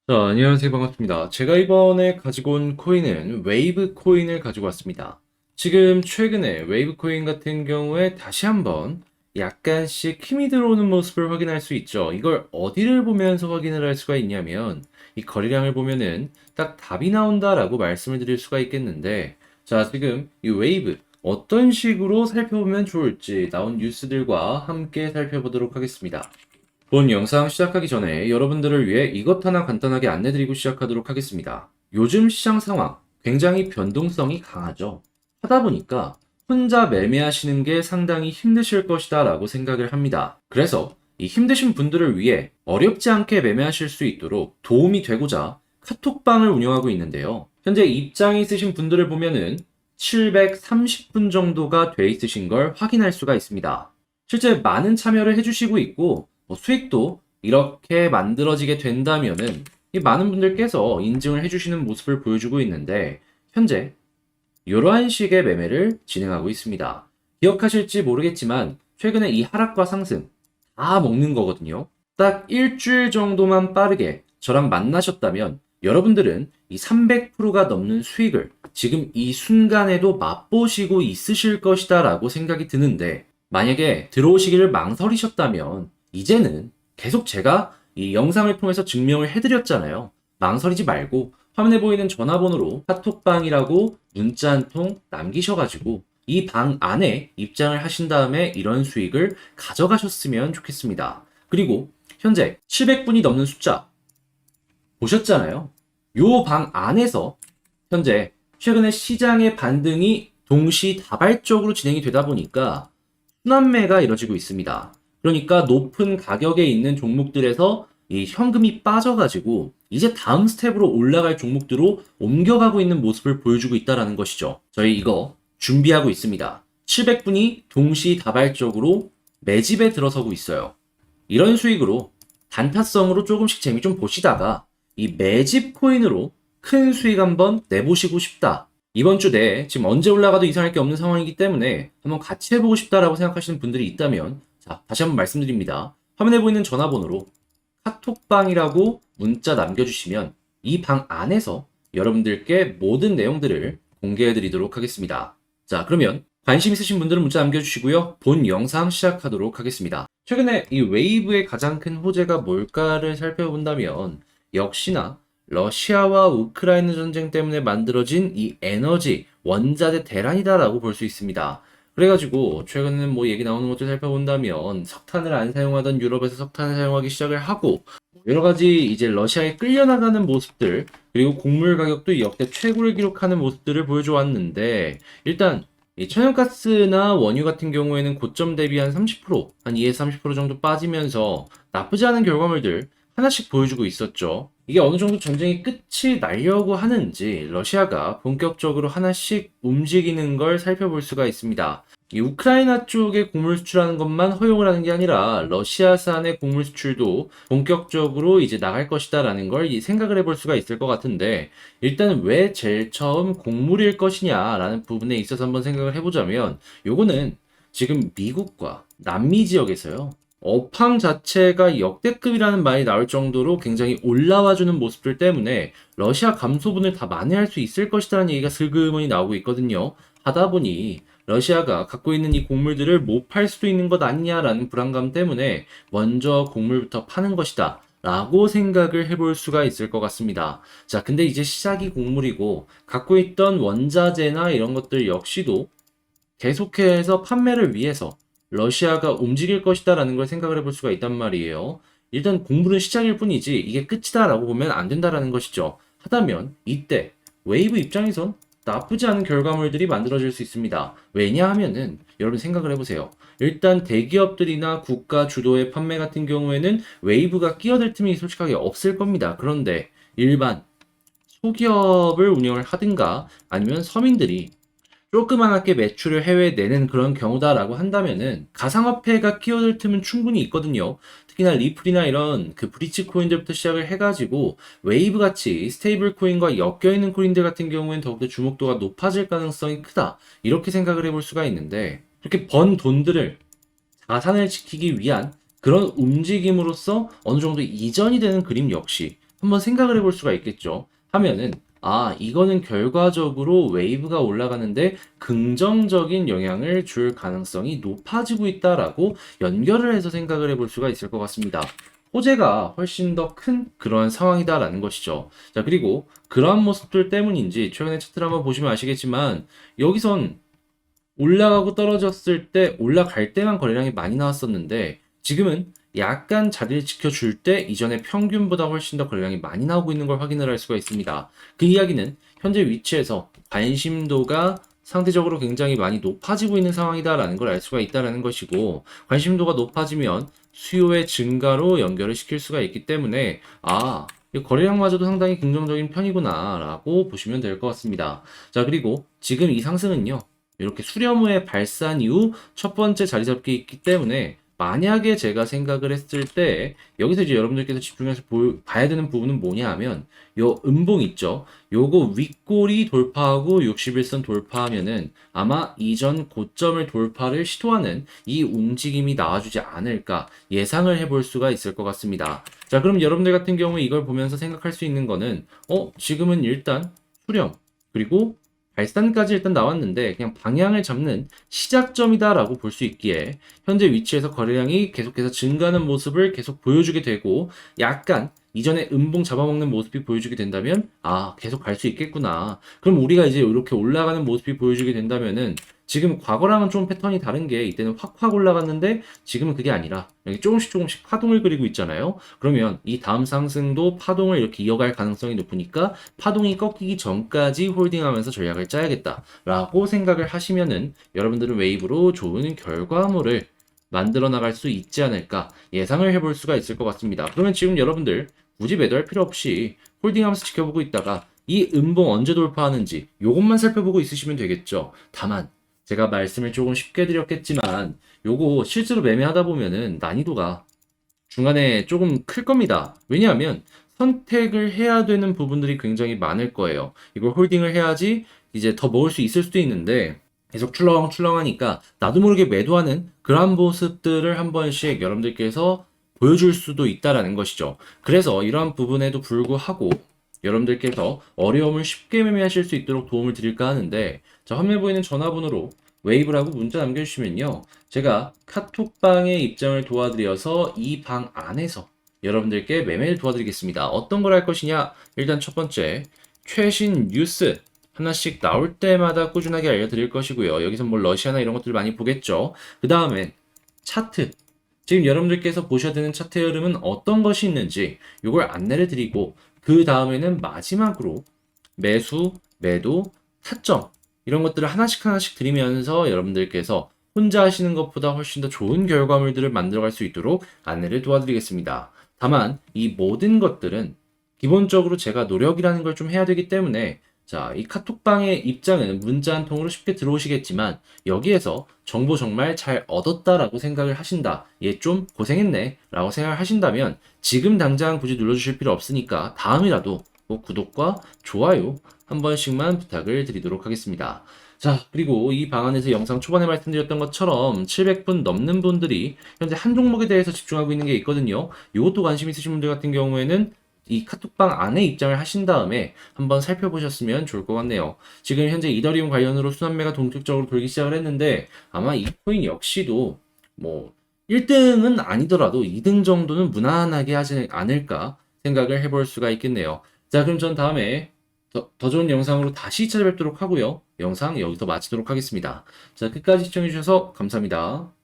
안녕하세요. 반갑습니다. 제가 이번에 가지고 온 코인은 웨이브 코인을 가지고 왔습니다. 지금 최근에 웨이브 코인 같은 경우에 다시 한번 약간씩 힘이 들어오는 모습을 확인할 수 있죠. 이걸 어디를 보면서 확인을 할 수가 있냐면 이 거래량을 보면은 딱 답이 나온다라고 말씀을 드릴 수가 있겠는데, 자, 지금 이 웨이브 어떤 식으로 살펴보면 좋을지 나온 뉴스들과 함께 살펴보도록 하겠습니다. 본 영상 시작하기 전에 여러분들을 위해 이것 하나 간단하게 안내드리고 시작하도록 하겠습니다. 요즘 시장 상황 굉장히 변동성이 강하죠. 하다 보니까 혼자 매매하시는 게 상당히 힘드실 것이다 라고 생각을 합니다. 그래서 이 힘드신 분들을 위해 어렵지 않게 매매하실 수 있도록 도움이 되고자 카톡방을 운영하고 있는데요. 현재 입장이 있으신 분들을 보면은 730분 정도가 돼 있으신 걸 확인할 수가 있습니다. 실제 많은 참여를 해주시고 있고 수익도 이렇게 만들어지게 된다면은 이 많은 분들께서 인증을 해주시는 모습을 보여주고 있는데, 현재 이러한 식의 매매를 진행하고 있습니다. 기억하실지 모르겠지만 최근에 이 하락과 상승 다 먹는 거거든요. 딱 일주일 정도만 빠르게 저랑 만나셨다면 여러분들은 이 300%가 넘는 수익을 지금 이 순간에도 맛보시고 있으실 것이다 라고 생각이 드는데, 만약에 들어오시기를 망설이셨다면 이제는 계속 제가 이 영상을 통해서 증명을 해드렸잖아요. 망설이지 말고 화면에 보이는 전화번호로 카톡방이라고 문자 한 통 남기셔가지고 이 방 안에 입장을 하신 다음에 이런 수익을 가져가셨으면 좋겠습니다. 그리고 현재 700분이 넘는 숫자 보셨잖아요. 요 방 안에서 현재 최근에 시장의 반등이 동시다발적으로 진행이 되다 보니까 순환매가 이뤄지고 있습니다. 그러니까 높은 가격에 있는 종목들에서 이 현금이 빠져가지고 이제 다음 스텝으로 올라갈 종목들로 옮겨가고 있는 모습을 보여주고 있다는 것이죠. 저희 이거 준비하고 있습니다. 700분이 동시다발적으로 매집에 들어서고 있어요. 이런 수익으로 단타성으로 조금씩 재미 좀 보시다가 이 매집 코인으로 큰 수익 한번 내보시고 싶다. 이번 주 내에 지금 언제 올라가도 이상할 게 없는 상황이기 때문에 한번 같이 해보고 싶다라고 생각하시는 분들이 있다면, 자, 다시 한번 말씀드립니다. 화면에 보이는 전화번호로 카톡방이라고 문자 남겨주시면 이 방 안에서 여러분들께 모든 내용들을 공개해드리도록 하겠습니다. 자, 그러면 관심 있으신 분들은 문자 남겨주시고요. 본 영상 시작하도록 하겠습니다. 최근에 이 웨이브의 가장 큰 호재가 뭘까를 살펴본다면 역시나 러시아와 우크라이나 전쟁 때문에 만들어진 이 에너지 원자재 대란이다라고 볼 수 있습니다. 그래가지고 최근에 뭐 얘기 나오는 것들 살펴본다면 석탄을 안 사용하던 유럽에서 석탄을 사용하기 시작을 하고 여러 가지 이제 러시아에 끌려나가는 모습들, 그리고 곡물 가격도 역대 최고를 기록하는 모습들을 보여줘 왔는데, 일단 이 천연가스나 원유 같은 경우에는 고점 대비 한 30%, 한 2에서 30% 정도 빠지면서 나쁘지 않은 결과물들 하나씩 보여주고 있었죠. 이게 어느 정도 전쟁이 끝이 나려고 하는지 러시아가 본격적으로 하나씩 움직이는 걸 살펴볼 수가 있습니다. 이 우크라이나 쪽에 곡물 수출하는 것만 허용을 하는 게 아니라 러시아산의 곡물 수출도 본격적으로 이제 나갈 것이다라는 걸 생각을 해볼 수가 있을 것 같은데, 일단 왜 제일 처음 곡물일 것이냐라는 부분에 있어서 한번 생각을 해보자면, 요거는 지금 미국과 남미 지역에서요, 업황 자체가 역대급이라는 말이 나올 정도로 굉장히 올라와주는 모습들 때문에 러시아 감소분을 다 만회할 수 있을 것이라는 얘기가 슬그머니 나오고 있거든요. 하다 보니 러시아가 갖고 있는 이 곡물들을 못 팔 수도 있는 것 아니냐라는 불안감 때문에 먼저 곡물부터 파는 것이다 라고 생각을 해볼 수가 있을 것 같습니다. 자, 근데 이제 시작이 곡물이고 갖고 있던 원자재나 이런 것들 역시도 계속해서 판매를 위해서 러시아가 움직일 것이다라는 걸 생각을 해볼 수가 있단 말이에요. 일단 공부는 시작일 뿐이지 이게 끝이다라고 보면 안 된다라는 것이죠. 하다면 이때 웨이브 입장에선 나쁘지 않은 결과물들이 만들어질 수 있습니다. 왜냐하면은 여러분 생각을 해보세요. 일단 대기업들이나 국가 주도의 판매 같은 경우에는 웨이브가 끼어들 틈이 솔직하게 없을 겁니다. 그런데 일반 소기업을 운영을 하든가 아니면 서민들이 조그맣게 매출을 해외에 내는 그런 경우다라고 한다면은 가상화폐가 끼어들 틈은 충분히 있거든요. 특히나 리플이나 이런 그 브리치 코인들부터 시작을 해가지고 웨이브 같이 스테이블 코인과 엮여있는 코인들 같은 경우에는 더욱더 주목도가 높아질 가능성이 크다. 이렇게 생각을 해볼 수가 있는데, 이렇게 번 돈들을 자산을 지키기 위한 그런 움직임으로써 어느 정도 이전이 되는 그림 역시 한번 생각을 해볼 수가 있겠죠. 하면은 이거는 결과적으로 웨이브가 올라가는데 긍정적인 영향을 줄 가능성이 높아지고 있다라고 연결을 해서 생각을 해볼 수가 있을 것 같습니다. 호재가 훨씬 더 큰 그러한 상황이다라는 것이죠. 자, 그리고 그러한 모습들 때문인지 최근에 차트를 한번 보시면 아시겠지만 여기선 올라가고 떨어졌을 때 올라갈 때만 거래량이 많이 나왔었는데 지금은 약간 자리를 지켜줄 때 이전의 평균보다 훨씬 더 거래량이 많이 나오고 있는 걸 확인을 할 수가 있습니다. 그 이야기는 현재 위치에서 관심도가 상대적으로 굉장히 많이 높아지고 있는 상황이다라는 걸 알 수가 있다라는 것이고, 관심도가 높아지면 수요의 증가로 연결을 시킬 수가 있기 때문에 이 거래량마저도 상당히 긍정적인 편이구나라고 보시면 될 것 같습니다. 자, 그리고 지금 이 상승은요, 이렇게 수렴후에 발산 이후 첫 번째 자리 잡기 있기 때문에 만약에 제가 생각을 했을 때 여기서 이제 여러분들께서 집중해서 봐야 되는 부분은 뭐냐 하면 요 음봉 있죠. 요거 윗골이 돌파하고 61선 돌파하면은 아마 이전 고점을 돌파를 시도하는 이 움직임이 나와주지 않을까 예상을 해볼 수가 있을 것 같습니다. 자, 그럼 여러분들 같은 경우에 이걸 보면서 생각할 수 있는 거는 지금은 일단 수렴 그리고 발산까지 일단 나왔는데 그냥 방향을 잡는 시작점이다라고 볼 수 있기에 현재 위치에서 거래량이 계속해서 증가하는 모습을 계속 보여주게 되고 약간 이전에 음봉 잡아먹는 모습이 보여주게 된다면 계속 갈 수 있겠구나. 그럼 우리가 이제 이렇게 올라가는 모습이 보여주게 된다면은 지금 과거랑은 좀 패턴이 다른 게 이때는 확확 올라갔는데 지금은 그게 아니라 여기 조금씩 조금씩 파동을 그리고 있잖아요. 그러면 이 다음 상승도 파동을 이렇게 이어갈 가능성이 높으니까 파동이 꺾이기 전까지 홀딩하면서 전략을 짜야겠다라고 생각을 하시면은 여러분들은 웨이브로 좋은 결과물을 만들어 나갈 수 있지 않을까 예상을 해볼 수가 있을 것 같습니다. 그러면 지금 여러분들 굳이 매도할 필요 없이 홀딩하면서 지켜보고 있다가 이 음봉 언제 돌파하는지 요것만 살펴보고 있으시면 되겠죠. 다만 제가 말씀을 조금 쉽게 드렸겠지만 요거 실제로 매매하다 보면은 난이도가 중간에 조금 클 겁니다. 왜냐하면 선택을 해야 되는 부분들이 굉장히 많을 거예요. 이걸 홀딩을 해야지 이제 더 먹을 수 있을 수도 있는데 계속 출렁출렁하니까 나도 모르게 매도하는 그러한 모습들을 한 번씩 여러분들께서 보여줄 수도 있다라는 것이죠. 그래서 이러한 부분에도 불구하고 여러분들께서 어려움을 쉽게 매매하실 수 있도록 도움을 드릴까 하는데, 자, 화면에 보이는 전화번호로 웨이브라고 문자 남겨주시면요, 제가 카톡방의 입장을 도와드려서 이 방 안에서 여러분들께 매매를 도와드리겠습니다. 어떤 걸 할 것이냐? 일단 첫 번째, 최신 뉴스 하나씩 나올 때마다 꾸준하게 알려드릴 것이고요. 여기서 뭐 러시아나 이런 것들 많이 보겠죠. 그 다음에 차트. 지금 여러분들께서 보셔야 되는 차트 흐름은 어떤 것이 있는지 이걸 안내를 드리고, 그 다음에는 마지막으로 매수, 매도, 타점 이런 것들을 하나씩 하나씩 드리면서 여러분들께서 혼자 하시는 것보다 훨씬 더 좋은 결과물들을 만들어갈 수 있도록 안내를 도와드리겠습니다. 다만 이 모든 것들은 기본적으로 제가 노력이라는 걸 좀 해야 되기 때문에, 자, 이 카톡방의 입장은 문자 한 통으로 쉽게 들어오시겠지만 여기에서 정보 정말 잘 얻었다라고 생각을 하신다. 얘 좀 고생했네 라고 생각을 하신다면 지금 당장 굳이 눌러주실 필요 없으니까 다음이라도 뭐 구독과 좋아요 한 번씩만 부탁을 드리도록 하겠습니다. 자, 그리고 이 방안에서 영상 초반에 말씀드렸던 것처럼 700분 넘는 분들이 현재 한 종목에 대해서 집중하고 있는 게 있거든요. 이것도 관심 있으신 분들 같은 경우에는 이 카톡방 안에 입장을 하신 다음에 한번 살펴보셨으면 좋을 것 같네요. 지금 현재 이더리움 관련으로 순환매가 본격적으로 돌기 시작을 했는데 아마 이 코인 역시도 뭐 1등은 아니더라도 2등 정도는 무난하게 하지 않을까 생각을 해볼 수가 있겠네요. 자, 그럼 전 다음에 더 좋은 영상으로 다시 찾아뵙도록 하고요. 영상 여기서 마치도록 하겠습니다. 자, 끝까지 시청해주셔서 감사합니다.